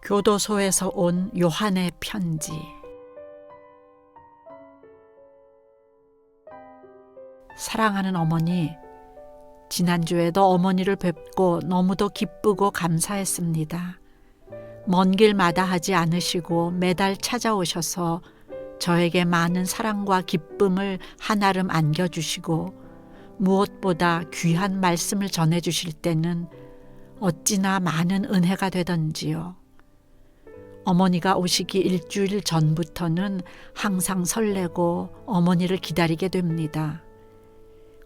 교도소에서 온 요한의 편지. 사랑하는 어머니, 지난주에도 어머니를 뵙고 너무도 기쁘고 감사했습니다. 먼 길 마다하지 않으시고 매달 찾아오셔서 저에게 많은 사랑과 기쁨을 한아름 안겨주시고 무엇보다 귀한 말씀을 전해주실 때는 어찌나 많은 은혜가 되던지요. 어머니가 오시기 일주일 전부터는 항상 설레고 어머니를 기다리게 됩니다.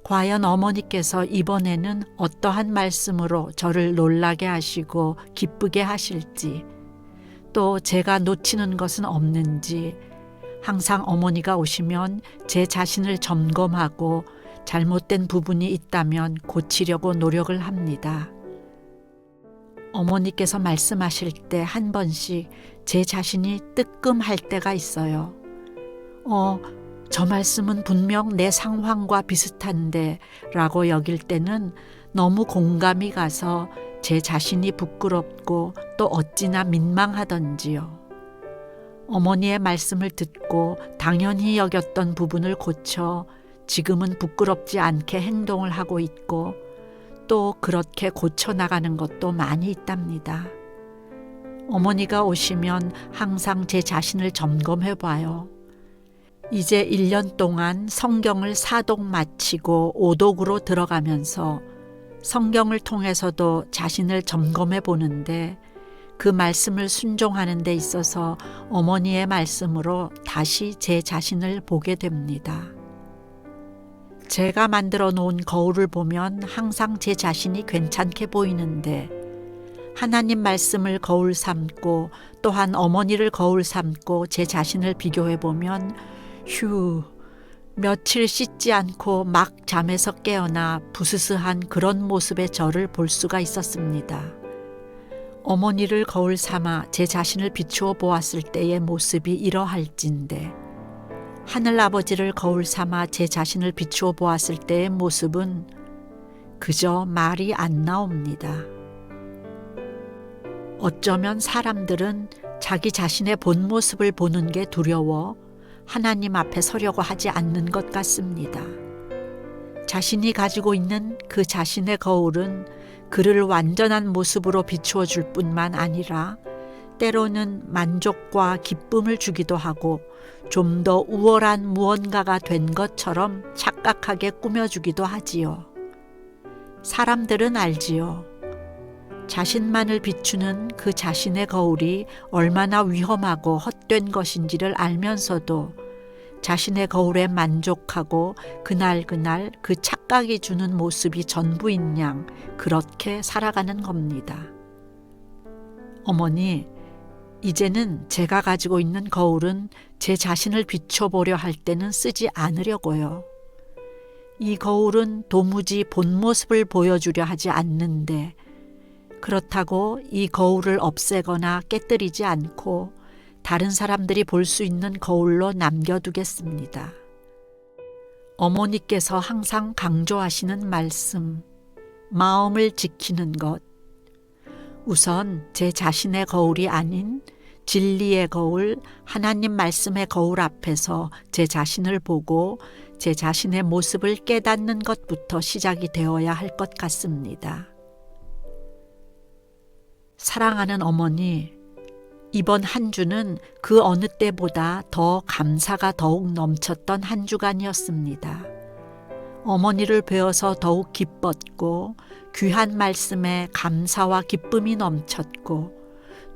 과연 어머니께서 이번에는 어떠한 말씀으로 저를 놀라게 하시고 기쁘게 하실지, 또 제가 놓치는 것은 없는지, 항상 어머니가 오시면 제 자신을 점검하고 잘못된 부분이 있다면 고치려고 노력을 합니다. 어머니께서 말씀하실 때 한 번씩 제 자신이 뜨끔할 때가 있어요. 저 말씀은 분명 내 상황과 비슷한데 라고 여길 때는 너무 공감이 가서 제 자신이 부끄럽고 또 어찌나 민망하던지요. 어머니의 말씀을 듣고 당연히 여겼던 부분을 고쳐 지금은 부끄럽지 않게 행동을 하고 있고 또 그렇게 고쳐나가는 것도 많이 있답니다. 어머니가 오시면 항상 제 자신을 점검해 봐요. 이제 1년 동안 성경을 사독 마치고 오독으로 들어가면서 성경을 통해서도 자신을 점검해 보는데 그 말씀을 순종하는 데 있어서 어머니의 말씀으로 다시 제 자신을 보게 됩니다. 제가 만들어 놓은 거울을 보면 항상 제 자신이 괜찮게 보이는데 하나님 말씀을 거울 삼고 또한 어머니를 거울 삼고 제 자신을 비교해 보면 며칠 씻지 않고 막 잠에서 깨어나 부스스한 그런 모습의 저를 볼 수가 있었습니다. 어머니를 거울 삼아 제 자신을 비추어 보았을 때의 모습이 이러할진데 하늘아버지를 거울 삼아 제 자신을 비추어 보았을 때의 모습은 그저 말이 안 나옵니다. 어쩌면 사람들은 자기 자신의 본 모습을 보는 게 두려워 하나님 앞에 서려고 하지 않는 것 같습니다. 자신이 가지고 있는 그 자신의 거울은 그를 완전한 모습으로 비추어 줄 뿐만 아니라 때로는 만족과 기쁨을 주기도 하고 좀 더 우월한 무언가가 된 것처럼 착각하게 꾸며주기도 하지요. 사람들은 알지요. 자신만을 비추는 그 자신의 거울이 얼마나 위험하고 헛된 것인지를 알면서도 자신의 거울에 만족하고 그날 그 착각이 주는 모습이 전부인 양 그렇게 살아가는 겁니다. 어머니, 이제는 제가 가지고 있는 거울은 제 자신을 비춰보려 할 때는 쓰지 않으려고요. 이 거울은 도무지 본 모습을 보여주려 하지 않는데 그렇다고 이 거울을 없애거나 깨뜨리지 않고 다른 사람들이 볼 수 있는 거울로 남겨두겠습니다. 어머니께서 항상 강조하시는 말씀, 마음을 지키는 것. 우선 제 자신의 거울이 아닌 진리의 거울, 하나님 말씀의 거울 앞에서 제 자신을 보고 제 자신의 모습을 깨닫는 것부터 시작이 되어야 할 것 같습니다. 사랑하는 어머니, 이번 한 주는 그 어느 때보다 더 감사가 더욱 넘쳤던 한 주간이었습니다. 어머니를 뵈어서 더욱 기뻤고 귀한 말씀에 감사와 기쁨이 넘쳤고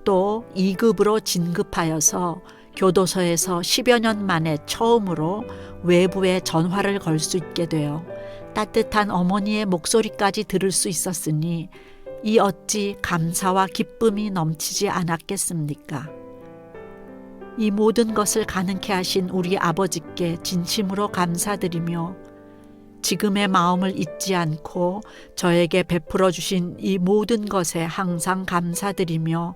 또 2급으로 진급하여서 교도소에서 10여 년 만에 처음으로 외부에 전화를 걸 수 있게 되어 따뜻한 어머니의 목소리까지 들을 수 있었으니 이 어찌 감사와 기쁨이 넘치지 않았겠습니까? 이 모든 것을 가능케 하신 우리 아버지께 진심으로 감사드리며 지금의 마음을 잊지 않고 저에게 베풀어 주신 이 모든 것에 항상 감사드리며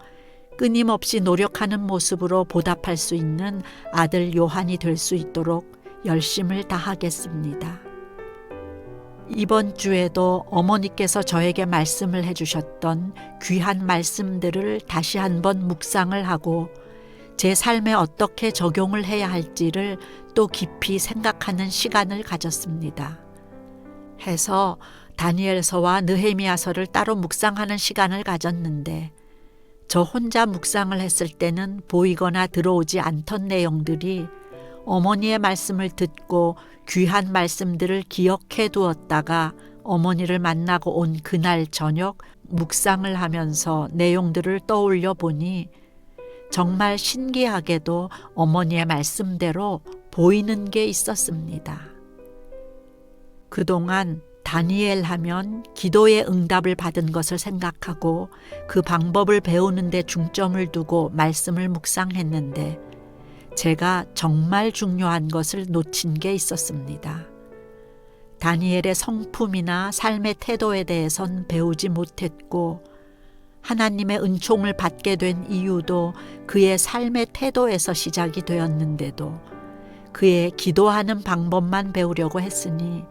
끊임없이 노력하는 모습으로 보답할 수 있는 아들 요한이 될 수 있도록 열심을 다하겠습니다. 이번 주에도 어머니께서 저에게 말씀을 해주셨던 귀한 말씀들을 다시 한번 묵상을 하고 제 삶에 어떻게 적용을 해야 할지를 또 깊이 생각하는 시간을 가졌습니다. 해서 다니엘서와 느헤미야서를 따로 묵상하는 시간을 가졌는데 저 혼자 묵상을 했을 때는 보이거나 들어오지 않던 내용들이 어머니의 말씀을 듣고 귀한 말씀들을 기억해 두었다가 어머니를 만나고 온 그날 저녁 묵상을 하면서 내용들을 떠올려 보니 정말 신기하게도 어머니의 말씀대로 보이는 게 있었습니다. 그동안 다니엘 하면 기도의 응답을 받은 것을 생각하고 그 방법을 배우는 데 중점을 두고 말씀을 묵상했는데 제가 정말 중요한 것을 놓친 게 있었습니다. 다니엘의 성품이나 삶의 태도에 대해선 배우지 못했고 하나님의 은총을 받게 된 이유도 그의 삶의 태도에서 시작이 되었는데도 그의 기도하는 방법만 배우려고 했으니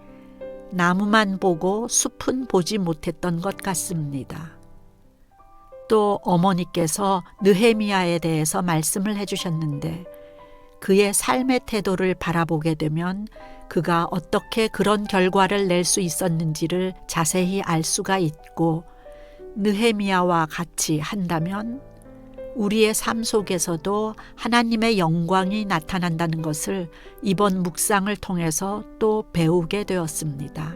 나무만 보고 숲은 보지 못했던 것 같습니다. 또 어머니께서 느헤미야에 대해서 말씀을 해주셨는데 그의 삶의 태도를 바라보게 되면 그가 어떻게 그런 결과를 낼 수 있었는지를 자세히 알 수가 있고 느헤미야와 같이 한다면 우리의 삶 속에서도 하나님의 영광이 나타난다는 것을 이번 묵상을 통해서 또 배우게 되었습니다.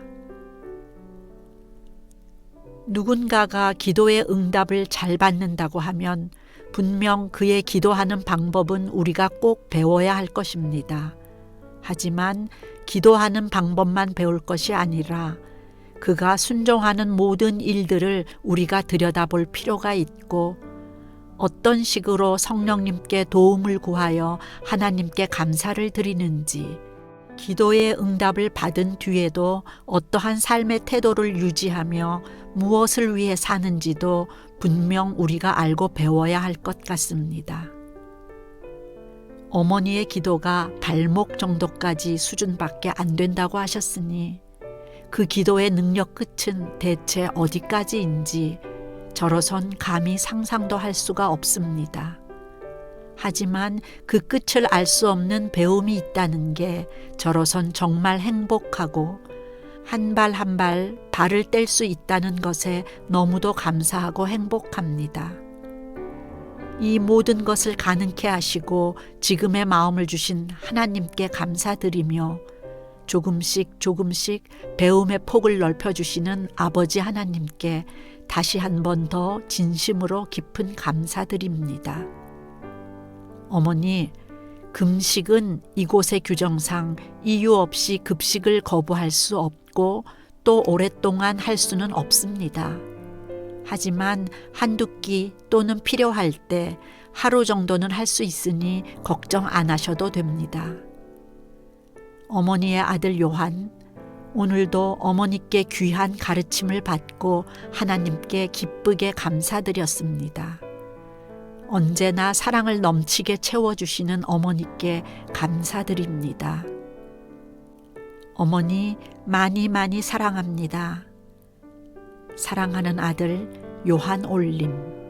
누군가가 기도의 응답을 잘 받는다고 하면 분명 그의 기도하는 방법은 우리가 꼭 배워야 할 것입니다. 하지만 기도하는 방법만 배울 것이 아니라 그가 순종하는 모든 일들을 우리가 들여다볼 필요가 있고 어떤 식으로 성령님께 도움을 구하여 하나님께 감사를 드리는지 기도의 응답을 받은 뒤에도 어떠한 삶의 태도를 유지하며 무엇을 위해 사는지도 분명 우리가 알고 배워야 할 것 같습니다. 어머니의 기도가 발목 정도까지 수준밖에 안 된다고 하셨으니 그 기도의 능력 끝은 대체 어디까지인지 저로선 감히 상상도 할 수가 없습니다. 하지만 그 끝을 알 수 없는 배움이 있다는 게 저로선 정말 행복하고 한 발 한 발 발을 뗄 수 있다는 것에 너무도 감사하고 행복합니다. 이 모든 것을 가능케 하시고 지금의 마음을 주신 하나님께 감사드리며 조금씩 조금씩 배움의 폭을 넓혀주시는 아버지 하나님께 다시 한 번 더 진심으로 깊은 감사드립니다. 어머니, 금식은 이곳의 규정상 이유 없이 급식을 거부할 수 없고 또 오랫동안 할 수는 없습니다. 하지만 한두 끼 또는 필요할 때 하루 정도는 할 수 있으니 걱정 안 하셔도 됩니다. 어머니의 아들 요한, 오늘도 어머니께 귀한 가르침을 받고 하나님께 기쁘게 감사드렸습니다. 언제나 사랑을 넘치게 채워주시는 어머니께 감사드립니다. 어머니 많이 많이 사랑합니다. 사랑하는 아들 요한 올림.